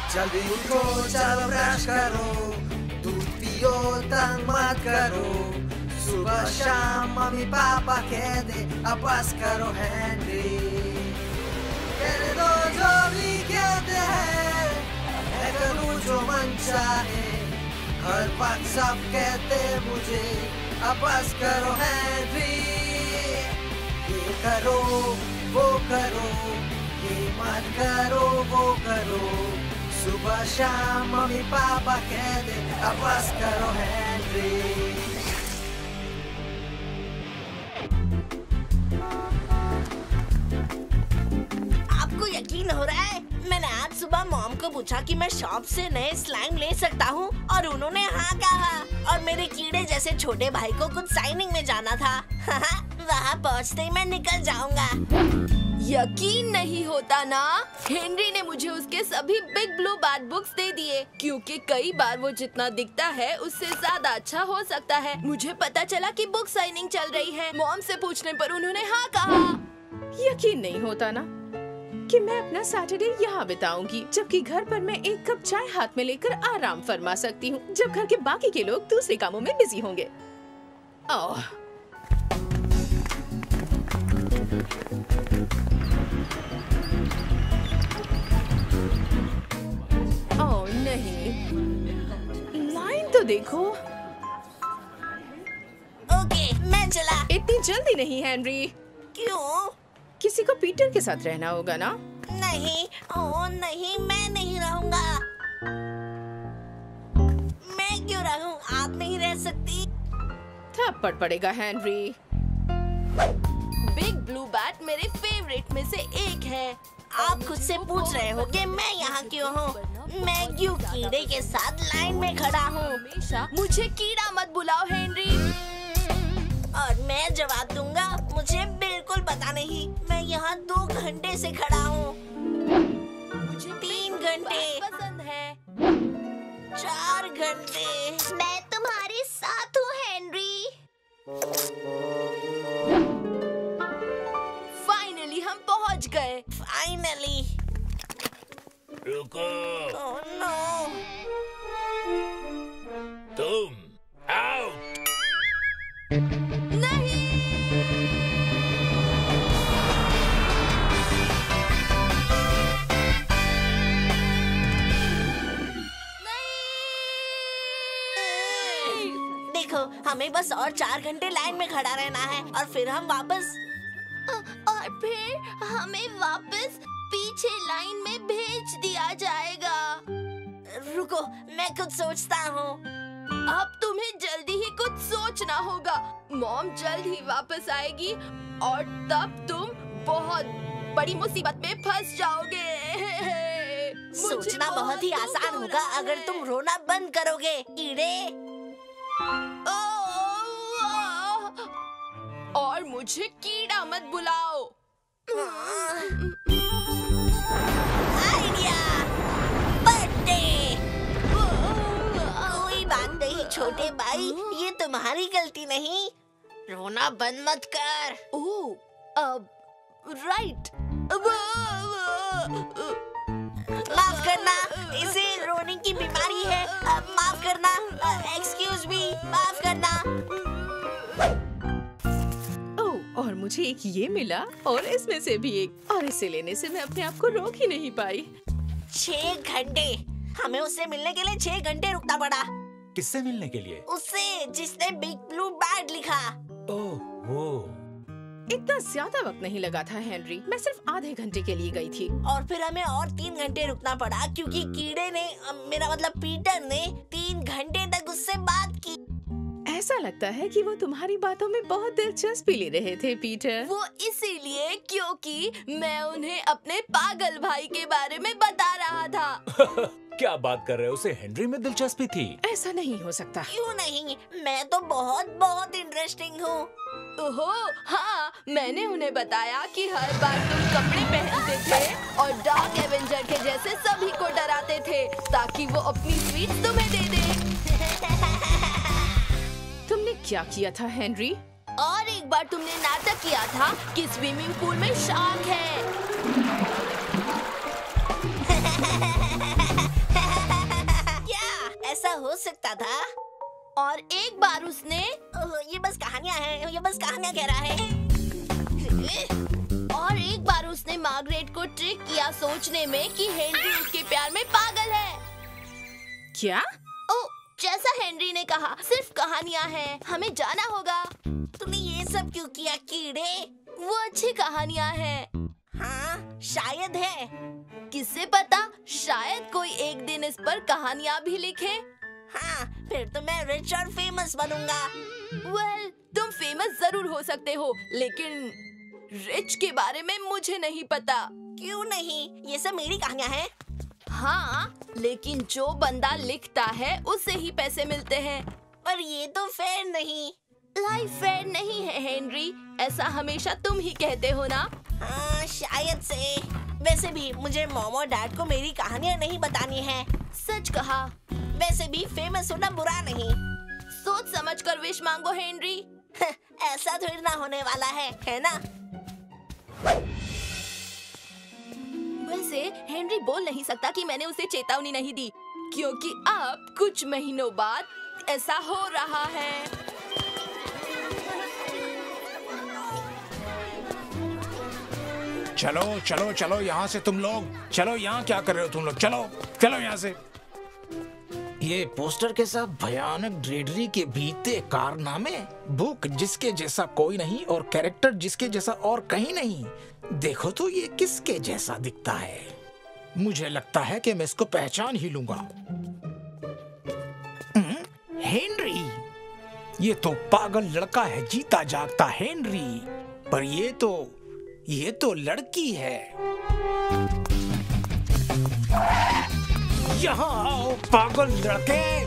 जल्दी उठो, चलो ब्रश करो, दूध पियो, तंग मत करो। सुबह शाम मम्मी पापा कहते अब बस करो हेनरी। कहने दो जो भी कहते हैं, मैं करूँ जो मन चाहे। हर वक्त सब कहते मुझे अब बस करो हेनरी। ये करो वो करो, ये मत करो वो करो। सुबह शाम मम्मी पापा कहते अब बस करो हेनरी। आपको यकीन हो रहा है, मैंने आज सुबह मॉम को पूछा कि मैं शॉप से नए स्लाइम ले सकता हूँ और उन्होंने हाँ कहा। और मेरे कीड़े जैसे छोटे भाई को कुछ साइनिंग में जाना था। वहाँ पहुँचते ही मैं निकल जाऊंगा। यकीन नहीं होता ना, हेनरी ने मुझे उसके सभी बिग ब्लू बैट बुक्स दे दिए, क्योंकि कई बार वो जितना दिखता है उससे ज्यादा अच्छा हो सकता है। मुझे पता चला कि बुक साइनिंग चल रही है। मॉम से पूछने पर उन्होंने हाँ कहा। यकीन नहीं होता ना कि मैं अपना सैटरडे यहाँ बिताऊंगी, जबकि घर पर मैं एक कप चाय हाथ में लेकर आराम फरमा सकती हूँ, जब घर के बाकी के लोग दूसरे कामों में बिजी होंगे। ओह, ओह नहीं, लाइन तो देखो। ओके, मैं चला। इतनी जल्दी नहीं हेनरी। क्यों? किसी को पीटर के साथ रहना होगा ना? नहीं, ओ नहीं, मैं नहीं रहूंगा। मैं क्यों रहूं? आप नहीं रह सकती। थप्पड़ पड़ेगा हेनरी। बिग ब्लू बैट मेरे फेवरेट में से एक है। आप खुद से पूछ रहे होंगे मैं यहाँ क्यों हूँ? मैं क्यों कीड़े के साथ लाइन में खड़ा हूँ? मुझे कीड़ा मत बुलाओ हेनरी। और मैं जवाब दूंगा, मुझे बिल्कुल पता नहीं। मैं यहाँ 2 घंटे से खड़ा हूँ। मुझे 3 घंटे, पसंद है। 4 घंटे। मैं तुम्हारे साथ हूँ हेनरी। फाइनली हम पहुँच गए। फाइनली। रुको, ओह नो। तुम आउट। देखो, हमें बस और 4 घंटे लाइन में खड़ा रहना है और फिर हम वापस। और फिर हमें वापस पीछे लाइन में भेज दिया जाएगा। रुको, मैं कुछ सोचता हूँ। अब तुम्हें जल्दी ही कुछ सोचना होगा। मॉम जल्द ही वापस आएगी और तब तुम बहुत बड़ी मुसीबत में फंस जाओगे। सोचना बहुत ही आसान होगा अगर तुम रोना बंद करोगे कीड़े। और मुझे कीड़ा मत बुलाओ। Idea, birthday. कोई बात नहीं छोटे भाई, ये तुम्हारी गलती नहीं। रोना बंद मत कर। राइट। माफ करना, इसे रोने की बीमारी है। माफ करना, एक्सक्यूज मी, माफ करना। ओह, और मुझे एक ये मिला और इसमें से भी एक, और इसे लेने से मैं अपने आप को रोक ही नहीं पाई। 6 घंटे। हमें उससे मिलने के लिए 6 घंटे रुकना पड़ा। किससे मिलने के लिए? उससे जिसने बिग ब्लू बैट लिखा। ओह, वो। इतना ज्यादा वक्त नहीं लगा था हेनरी, मैं सिर्फ आधे घंटे के लिए गई थी। और फिर हमें और 3 घंटे रुकना पड़ा क्योंकि कीड़े ने, मेरा मतलब पीटर ने 3 घंटे तक उससे बात की। ऐसा लगता है कि वो तुम्हारी बातों में बहुत दिलचस्पी ले रहे थे पीटर। वो इसीलिए क्योंकि मैं उन्हें अपने पागल भाई के बारे में बता रहा था। क्या बात कर रहे हो? उसे हेनरी में दिलचस्पी थी? ऐसा नहीं हो सकता। क्यों नहीं? मैं तो बहुत इंटरेस्टिंग हूँ। ओहो हाँ, मैंने उन्हें बताया कि हर बार तुम कपड़े पहनते थे और डार्क एवेंजर के जैसे सभी को डराते थे ताकि वो अपनी स्वीट्स तुम्हें दे दे। तुमने क्या किया था हेनरी? और एक बार तुमने नाटक किया था कि स्विमिंग पूल में शार्क है। ऐसा हो सकता था। और एक बार उसने ये बस कहानियां हैं, ये बस कहानियां कह रहा है। और एक बार उसने मार्गरेट को ट्रिक किया सोचने में कि हेनरी उसके प्यार में पागल है। क्या? ओ, जैसा हेनरी ने कहा, सिर्फ कहानियां हैं, हमें जाना होगा। तूने ये सब क्यों किया कीड़े? वो अच्छी कहानियां हैं। हाँ, शायद है। किससे पता, शायद कोई एक दिन इस पर कहानियां भी लिखे। हाँ, फिर तो मैं रिच और फेमस बनूंगा। वेल, तुम फेमस जरूर हो सकते हो, लेकिन रिच के बारे में मुझे नहीं पता। क्यों नहीं? ये सब मेरी कहानियां हैं। हाँ, लेकिन जो बंदा लिखता है उससे ही पैसे मिलते हैं। पर ये तो फेयर नहीं। लाइफ फेयर नहीं है हेनरी, ऐसा हमेशा तुम ही कहते हो ना। हाँ, शायद से। वैसे भी मुझे मॉम और डैड को मेरी कहानियां नहीं बतानी है। सच कहा। वैसे भी फेमस होना बुरा नहीं। सोच समझ कर विश मांगो हेनरी। ऐसा थोड़ी ना होने वाला है ना? वैसे हेनरी बोल नहीं सकता कि मैंने उसे चेतावनी नहीं दी, क्योंकि अब कुछ महीनों बाद ऐसा हो रहा है। चलो चलो चलो यहाँ से तुम लोग, चलो यहाँ क्या कर रहे हो तुम लोग, चलो चलो यहाँ से। ये पोस्टर के साथ भयानक ड्रेडरी के बीते कारनामे, बुक जिसके जैसा कोई नहीं और कैरेक्टर जिसके जैसा और कहीं नहीं। देखो तो ये किसके जैसा दिखता है। मुझे लगता है कि मैं इसको पहचान ही लूंगा। हेनरी, ये तो पागल लड़का है, जीता जागता हेनरी। पर ये तो लड़की है। यहाँ आओ पागल लड़के।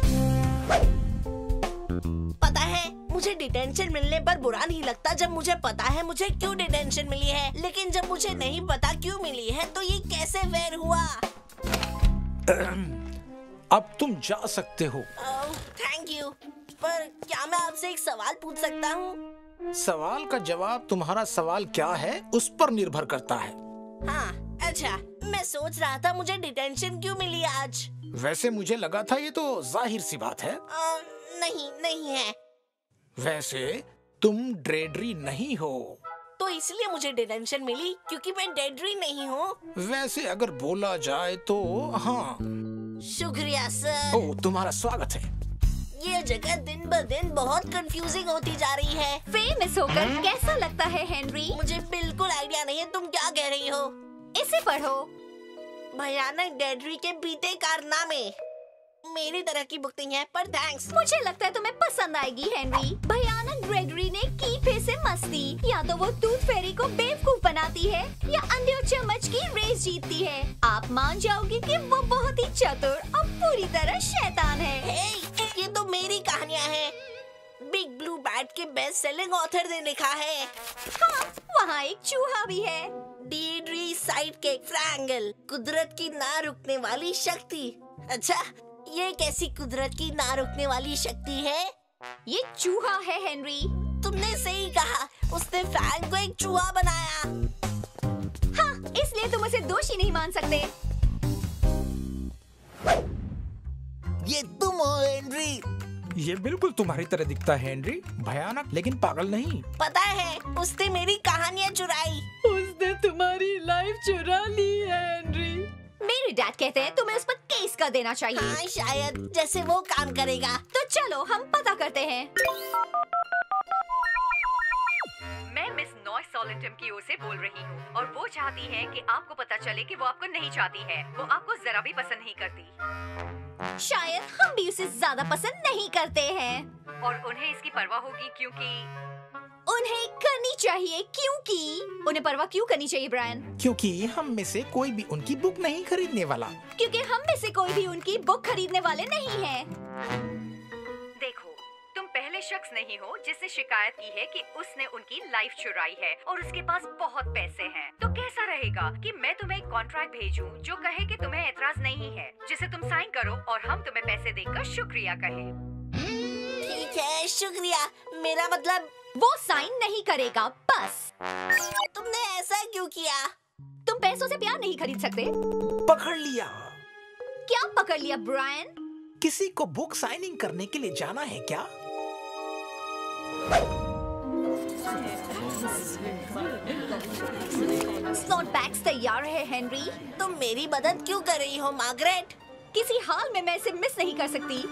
पता है, मुझे डिटेंशन मिलने पर बुरा नहीं लगता जब मुझे पता है मुझे क्यों डिटेंशन मिली है, लेकिन जब मुझे नहीं पता क्यों मिली है तो ये कैसे फेयर हुआ? अब तुम जा सकते हो। Thank you. पर क्या मैं आपसे एक सवाल पूछ सकता हूँ? सवाल का जवाब तुम्हारा सवाल क्या है उस पर निर्भर करता है। हाँ, अच्छा। मैं सोच रहा था मुझे डिटेंशन क्यों मिली आज। वैसे मुझे लगा था ये तो जाहिर सी बात है। नहीं है। वैसे तुम ड्रेडरी नहीं हो, तो इसलिए मुझे डिटेंशन मिली क्योंकि मैं डेडरी नहीं हूँ। वैसे अगर बोला जाए तो हाँ। शुक्रिया सर। ओ, तुम्हारा स्वागत है। ये जगह दिन ब दिन बहुत कंफ्यूजिंग होती जा रही है। फेमस होकर कैसा लगता है हेनरी? मुझे बिल्कुल आइडिया नहीं है तुम क्या कह रही हो। इसे पढ़ो। भयानक डेडरी के बीते कारनामे। मेरी तरह की बुक नहीं है, पर थैंक्स। मुझे लगता है तुम्हें पसंद आएगी हेनरी। भयानक ग्रेगरी ने की फिर से मस्ती। या तो वो टूथ फेरी को बेवकूफ बनाती है या अंडे और चम्मच की रेस जीतती है। आप मान जाओगे कि वो बहुत ही चतुर और पूरी तरह शैतान है। हे, ये तो मेरी कहानियाँ हैं। बिग ब्लू बैट के बेस्ट सेलिंग ऑथर ने लिखा है। हाँ, वहाँ एक चूहा भी है। डेडरी साइडकिक फ्रैंगल, कुदरत की ना रुकने वाली शक्ति। अच्छा, ये कैसी कुदरत की ना रुकने वाली शक्ति है? ये चूहा है हेनरी। तुमने सही कहा, उसने फ्रैंक को एक चूहा बनाया। हाँ, इसलिए तुम उसे दोषी नहीं मान सकते। ये तुम हो हेनरी? ये बिल्कुल तुम्हारी तरह दिखता है हेनरी, भयानक लेकिन पागल नहीं। पता है, उसने मेरी कहानियाँ चुराई। उसने तुम्हारी लाइफ चुरा ली है हेनरी। मेरे डैड कहते हैं तुम्हें उस पर केस कर देना चाहिए। हाँ, शायद जैसे वो काम करेगा। तो चलो हम पता करते हैं। मैं मिस नॉइस सॉलिटम की ओर से बोल रही हूँ और वो चाहती है कि आपको पता चले कि वो आपको नहीं चाहती है। वो आपको जरा भी पसंद नहीं करती। शायद हम भी उसे ज्यादा पसंद नहीं करते हैं और उन्हें इसकी परवाह होगी क्योंकि उन्हें करनी चाहिए। क्योंकि उन्हें परवाह क्यों करनी चाहिए ब्रायन? क्योंकि हम में से कोई भी उनकी बुक नहीं खरीदने वाला। क्योंकि हम में से कोई भी उनकी बुक खरीदने वाले नहीं है। देखो, तुम पहले शख्स नहीं हो जिसने शिकायत की है कि उसने उनकी लाइफ चुराई है और उसके पास बहुत पैसे हैं। तो कैसा रहेगा कि मैं तुम्हें एक कॉन्ट्रैक्ट भेजूं जो कहे कि तुम्हें एतराज नहीं है, जिसे तुम साइन करो और हम तुम्हें पैसे देकर शुक्रिया कहें। ठीक है, शुक्रिया। मेरा मतलब वो साइन नहीं करेगा बस। तुमने ऐसा क्यों किया? तुम पैसों से प्यार नहीं खरीद सकते। पकड़ लिया। क्या पकड़ लिया ब्रायन? किसी को बुक साइनिंग करने के लिए जाना है क्या? स्नोट बैग्स तैयार है हेनरी। तुम मेरी मदद क्यों कर रही हो मार्गरेट? किसी हाल में मैं इसे मिस नहीं कर सकती।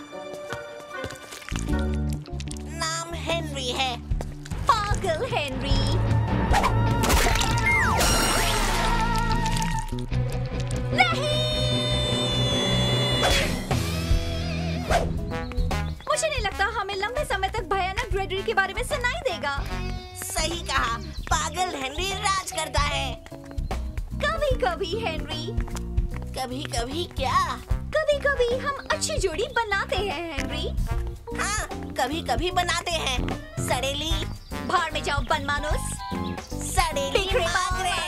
नाम हेनरी है। पागल हेनरी। नहीं! मुझे नहीं लगता हमें लंबे समय तक भयानक ग्रेडरी के बारे में सुनाई देगा। सही कहा, पागल हेनरी राज करता है। कभी कभी हेनरी। कभी कभी क्या? कभी कभी हम अच्छी जोड़ी बनाते हैं हेनरी। हाँ, कभी कभी बनाते हैं। सड़ेली भाड़ में जाओ बनमानुस। सड़ेली बिखरे मार्गरेट।